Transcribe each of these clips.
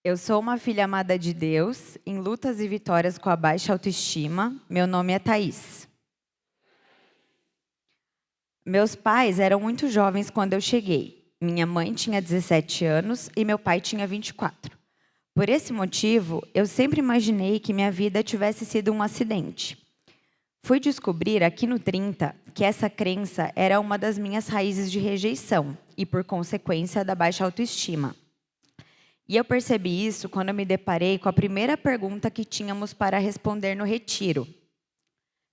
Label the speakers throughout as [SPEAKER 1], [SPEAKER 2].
[SPEAKER 1] Eu sou uma filha amada de Deus, em lutas e vitórias com a baixa autoestima. Meu nome é Thaís. Meus pais eram muito jovens quando eu cheguei. Minha mãe tinha 17 anos e meu pai tinha 24. Por esse motivo, eu sempre imaginei que minha vida tivesse sido um acidente. Fui descobrir aqui no 30 que essa crença era uma das minhas raízes de rejeição e, por consequência, da baixa autoestima. E eu percebi isso quando eu me deparei com a primeira pergunta que tínhamos para responder no retiro.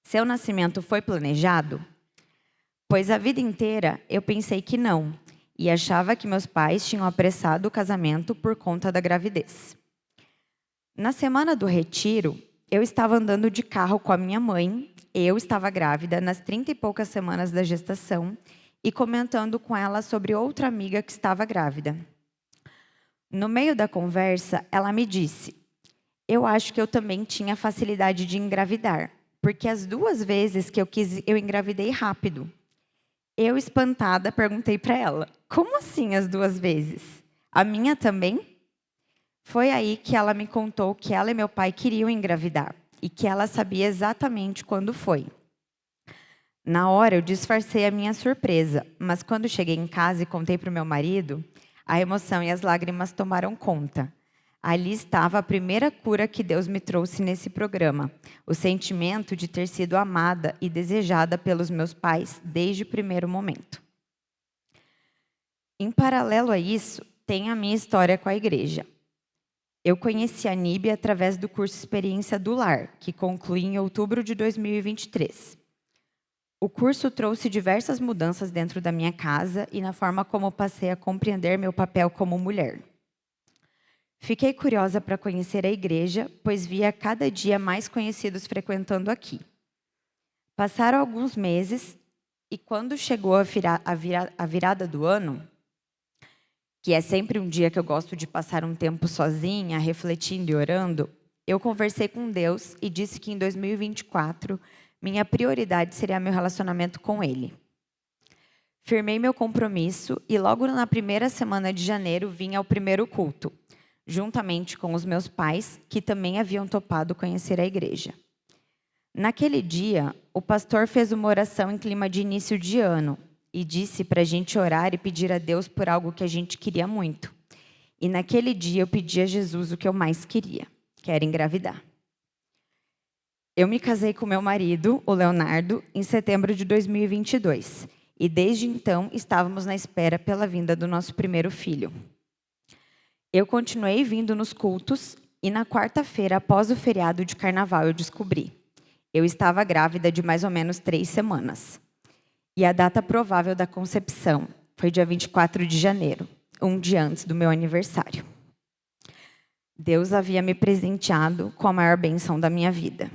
[SPEAKER 1] Seu nascimento foi planejado? Pois a vida inteira eu pensei que não, e achava que meus pais tinham apressado o casamento por conta da gravidez. Na semana do retiro, eu estava andando de carro com a minha mãe, eu estava grávida nas 30 e poucas semanas da gestação, e comentando com ela sobre outra amiga que estava grávida. No meio da conversa, ela me disse: eu acho que eu também tinha facilidade de engravidar, porque as 2 vezes que eu engravidei rápido. Eu, espantada, perguntei para ela: como assim as 2 vezes? A minha também? Foi aí que ela me contou que ela e meu pai queriam engravidar e que ela sabia exatamente quando foi. Na hora, eu disfarcei a minha surpresa, mas quando cheguei em casa e contei para o meu marido, a emoção e as lágrimas tomaram conta. Ali estava a primeira cura que Deus me trouxe nesse programa, o sentimento de ter sido amada e desejada pelos meus pais desde o primeiro momento. Em paralelo a isso, tem a minha história com a igreja. Eu conheci a NIB através do curso Experiência do Lar, que concluí em outubro de 2023. O curso trouxe diversas mudanças dentro da minha casa e na forma como passei a compreender meu papel como mulher. Fiquei curiosa para conhecer a igreja, pois via cada dia mais conhecidos frequentando aqui. Passaram alguns meses e quando chegou a virada do ano, que é sempre um dia que eu gosto de passar um tempo sozinha, refletindo e orando, eu conversei com Deus e disse que em 2024 minha prioridade seria meu relacionamento com Ele. Firmei meu compromisso e logo na primeira semana de janeiro vim ao primeiro culto, juntamente com os meus pais, que também haviam topado conhecer a igreja. Naquele dia, o pastor fez uma oração em clima de início de ano e disse para a gente orar e pedir a Deus por algo que a gente queria muito. E naquele dia eu pedi a Jesus o que eu mais queria, que era engravidar. Eu me casei com meu marido, o Leonardo, em setembro de 2022. E desde então estávamos na espera pela vinda do nosso primeiro filho. Eu continuei vindo nos cultos e na quarta-feira, após o feriado de carnaval, eu descobri. Eu estava grávida de mais ou menos 3 semanas. E a data provável da concepção foi dia 24 de janeiro, um dia antes do meu aniversário. Deus havia me presenteado com a maior bênção da minha vida.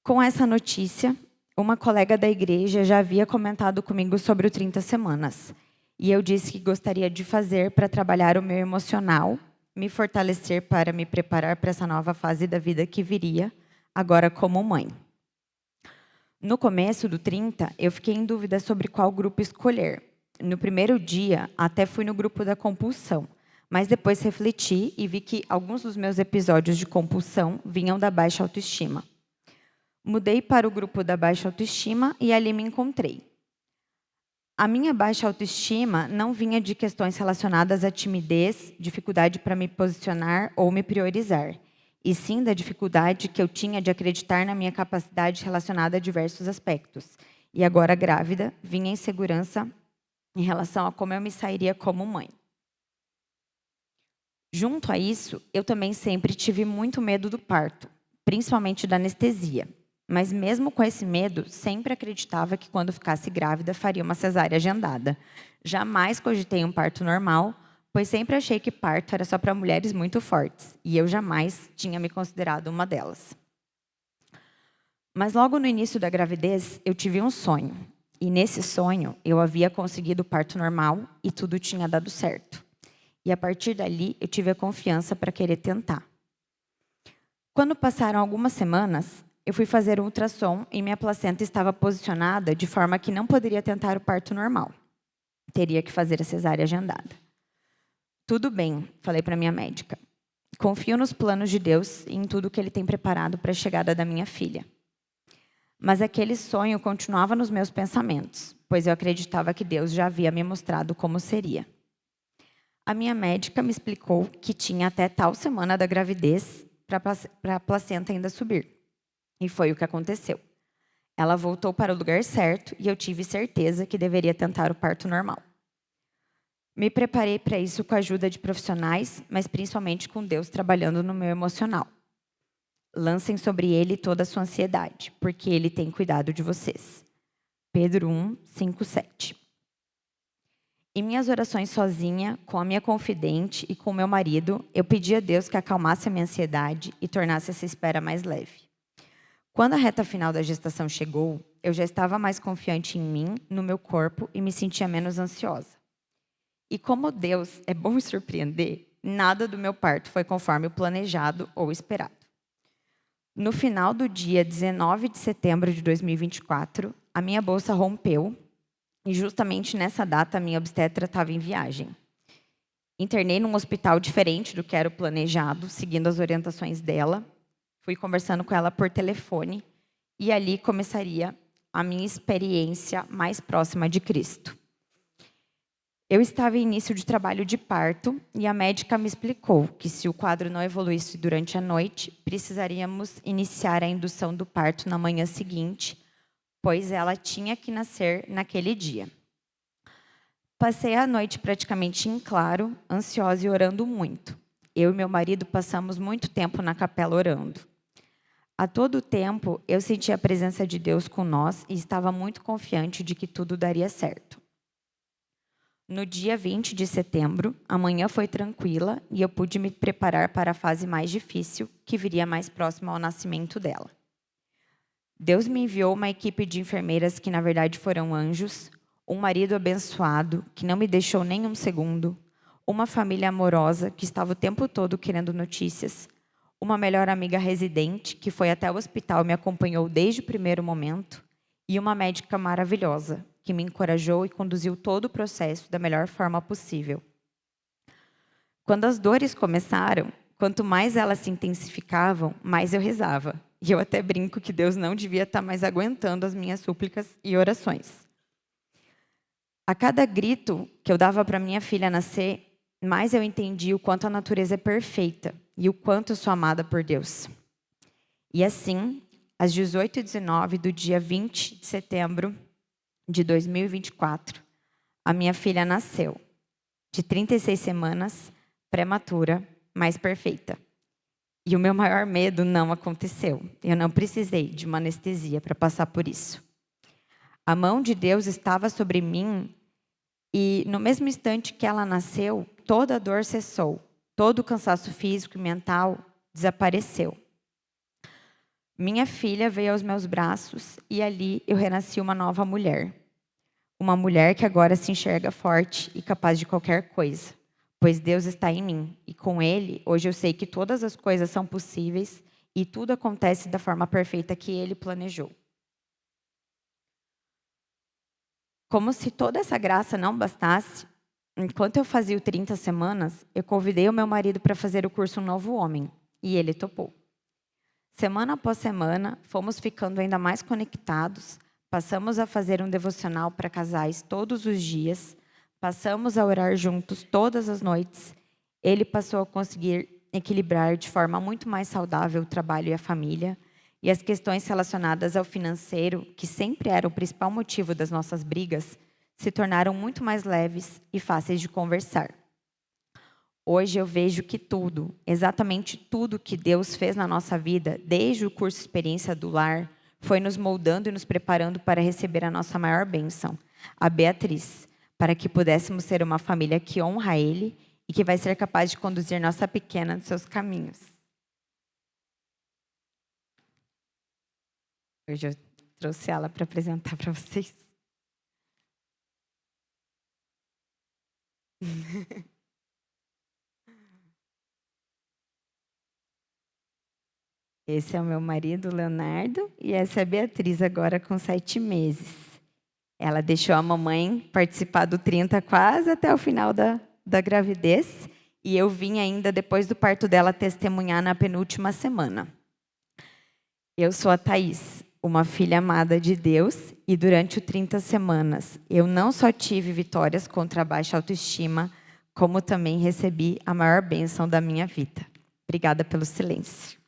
[SPEAKER 1] Com essa notícia, uma colega da igreja já havia comentado comigo sobre o 30 semanas. E eu disse que gostaria de fazer para trabalhar o meu emocional, me fortalecer para me preparar para essa nova fase da vida que viria, agora como mãe. No começo do 30, eu fiquei em dúvida sobre qual grupo escolher. No primeiro dia, até fui no grupo da compulsão, mas depois refleti e vi que alguns dos meus episódios de compulsão vinham da baixa autoestima. Mudei para o grupo da baixa autoestima e ali me encontrei. A minha baixa autoestima não vinha de questões relacionadas à timidez, dificuldade para me posicionar ou me priorizar, e sim da dificuldade que eu tinha de acreditar na minha capacidade relacionada a diversos aspectos. E agora, grávida, vinha insegurança em relação a como eu me sairia como mãe. Junto a isso, eu também sempre tive muito medo do parto, principalmente da anestesia. Mas mesmo com esse medo, sempre acreditava que quando ficasse grávida, faria uma cesárea agendada. Jamais cogitei um parto normal, pois sempre achei que parto era só para mulheres muito fortes, e eu jamais tinha me considerado uma delas. Mas logo no início da gravidez, eu tive um sonho. E nesse sonho, eu havia conseguido o parto normal e tudo tinha dado certo. E a partir dali, eu tive a confiança para querer tentar. Quando passaram algumas semanas, eu fui fazer um ultrassom e minha placenta estava posicionada de forma que não poderia tentar o parto normal. Teria que fazer a cesárea agendada. Tudo bem, falei para minha médica. Confio nos planos de Deus e em tudo que Ele tem preparado para a chegada da minha filha. Mas aquele sonho continuava nos meus pensamentos, pois eu acreditava que Deus já havia me mostrado como seria. A minha médica me explicou que tinha até tal semana da gravidez para a placenta ainda subir. E foi o que aconteceu. Ela voltou para o lugar certo e eu tive certeza que deveria tentar o parto normal. Me preparei para isso com a ajuda de profissionais, mas principalmente com Deus trabalhando no meu emocional. Lancem sobre Ele toda a sua ansiedade, porque Ele tem cuidado de vocês. Pedro 1, 5, 7. Em minhas orações sozinha, com a minha confidente e com o meu marido, eu pedi a Deus que acalmasse a minha ansiedade e tornasse essa espera mais leve. Quando a reta final da gestação chegou, eu já estava mais confiante em mim, no meu corpo e me sentia menos ansiosa. E como Deus é bom em surpreender, nada do meu parto foi conforme o planejado ou esperado. No final do dia 19 de setembro de 2024, a minha bolsa rompeu e justamente nessa data a minha obstetra estava em viagem. Internei num hospital diferente do que era o planejado, seguindo as orientações dela. Fui conversando com ela por telefone e ali começaria a minha experiência mais próxima de Cristo. Eu estava em início de trabalho de parto e a médica me explicou que se o quadro não evoluísse durante a noite, precisaríamos iniciar a indução do parto na manhã seguinte, pois ela tinha que nascer naquele dia. Passei a noite praticamente em claro, ansiosa e orando muito. Eu e meu marido passamos muito tempo na capela orando. A todo tempo, eu sentia a presença de Deus com nós e estava muito confiante de que tudo daria certo. No dia 20 de setembro, a manhã foi tranquila e eu pude me preparar para a fase mais difícil, que viria mais próxima ao nascimento dela. Deus me enviou uma equipe de enfermeiras que, na verdade, foram anjos, um marido abençoado, que não me deixou nem um segundo, uma família amorosa, que estava o tempo todo querendo notícias, uma melhor amiga residente, que foi até o hospital e me acompanhou desde o primeiro momento, e uma médica maravilhosa, que me encorajou e conduziu todo o processo da melhor forma possível. Quando as dores começaram, quanto mais elas se intensificavam, mais eu rezava. E eu até brinco que Deus não devia estar mais aguentando as minhas súplicas e orações. A cada grito que eu dava para minha filha nascer, mais eu entendi o quanto a natureza é perfeita e o quanto eu sou amada por Deus. E assim, às 18h19 do dia 20 de setembro de 2024, a minha filha nasceu, de 36 semanas, prematura, mas perfeita. E o meu maior medo não aconteceu. Eu não precisei de uma anestesia para passar por isso. A mão de Deus estava sobre mim e, no mesmo instante que ela nasceu, toda a dor cessou. Todo o cansaço físico e mental desapareceu. Minha filha veio aos meus braços e ali eu renasci uma nova mulher. Uma mulher que agora se enxerga forte e capaz de qualquer coisa, pois Deus está em mim. E com Ele, hoje eu sei que todas as coisas são possíveis e tudo acontece da forma perfeita que Ele planejou. Como se toda essa graça não bastasse, enquanto eu fazia o 30 semanas, eu convidei o meu marido para fazer o curso Novo Homem, e ele topou. Semana após semana, fomos ficando ainda mais conectados, passamos a fazer um devocional para casais todos os dias, passamos a orar juntos todas as noites. Ele passou a conseguir equilibrar de forma muito mais saudável o trabalho e a família, e as questões relacionadas ao financeiro, que sempre era o principal motivo das nossas brigas, se tornaram muito mais leves e fáceis de conversar. Hoje eu vejo que tudo, exatamente tudo que Deus fez na nossa vida, desde o curso Experiência do Lar, foi nos moldando e nos preparando para receber a nossa maior bênção, a Beatriz, para que pudéssemos ser uma família que honra Ele e que vai ser capaz de conduzir nossa pequena nos seus caminhos. Hoje eu trouxe ela para apresentar para vocês. Esse é o meu marido, Leonardo, e essa é a Beatriz, agora com 7 meses. Ela deixou a mamãe participar do 30 quase até o final da gravidez, e eu vim ainda depois do parto dela testemunhar na penúltima semana. Eu sou a Thaís, uma filha amada de Deus, e durante o 30 semanas eu não só tive vitórias contra a baixa autoestima, como também recebi a maior bênção da minha vida. Obrigada pelo silêncio.